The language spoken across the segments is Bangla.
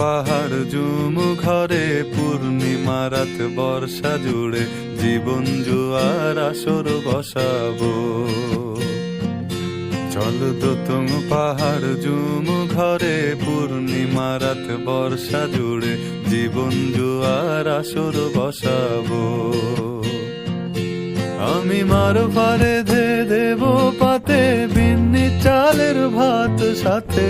পাহাড় জুম ঘরে পূর্ণিমা রাত বর্ষা জুড়ে জীবন জুয়ার আসর বসাবো। চল দোতং পাহাড় জুম ঘরে পূর্ণিমা রাত বর্ষা জুড়ে জীবন জুয়ার আসর বসাবো। আমি মার ফারে ধে দেব পাতে বিন্নি চালের ভাত সাথে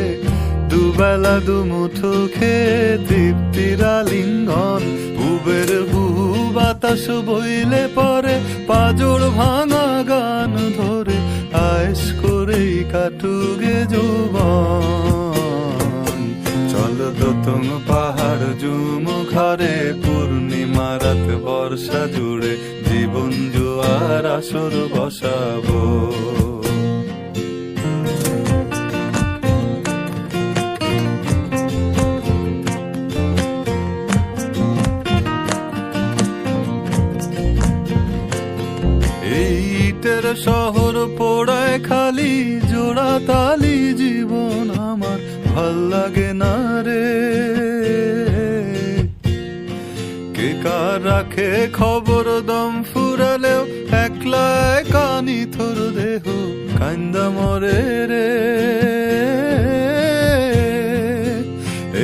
দুবেলা দুমুঠো খেয়ে তৃপ্তির আলিঙ্গন। উবের হুহু বাতাস বইলে পরে পাজর ভাঙা গান ধরে আয়েশ করেই কাটুগে যৌবন। চল দোতং পাহাড় জুম ঘরে পূর্ণিমা রাত বর্ষা জুড়ে জীবন জুয়ার আসর বসাবো। ইটের শহর পোড়ায় খালি জোড়া তালি জীবন আমার ভাল লাগে না রে। কে কার রাখে খবর দম ফুরালেও একলা কানি থর দেহ কান্দা মরে রে।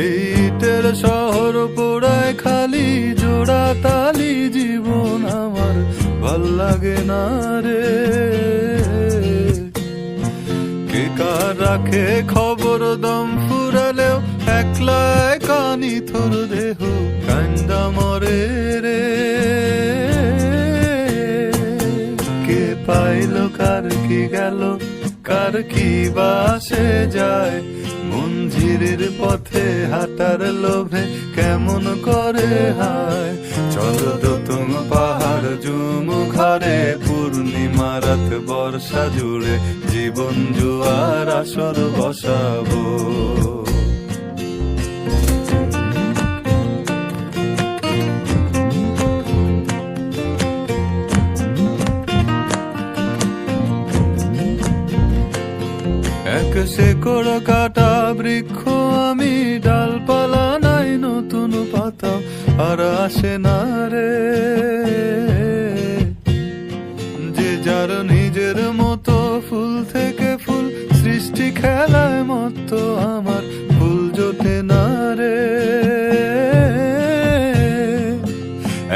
ইটের শহর পোড়ায় খালি জোড়া তালি জীবন আমার ভাল লাগে না রে। কে কার রাখে খবর দম ফুরালেও একলা কানি থর দেহ কান্দা মরে রে। কে পাইল কার কি গেল কার কি বাসে যায় মঞ্জিরের পথে হাঁটার লোভে কেমন করে হায়। চল দোতং পাহাড় জুম ঘরে পূর্ণিমা রাত বর্ষা জুড়ে জীবন জুয়ার আসর বসাবো। এক শেকড় কাটা বৃক্ষ আমি, ডালপালা নাই নতুন পাতা আর আসে না রে। যে যার নিজের মতো ফুল থেকে ফুল সৃষ্টি খেলায় মত আমার ফুল জোটে না রে।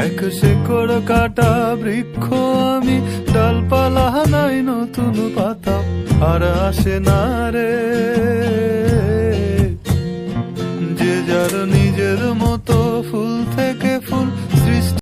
এক শেকড় কাটা বৃক্ষ আমি, ডালপালা নাই নতুন পাতা আর আসে না রে। যে যার নিজের মতো ফুল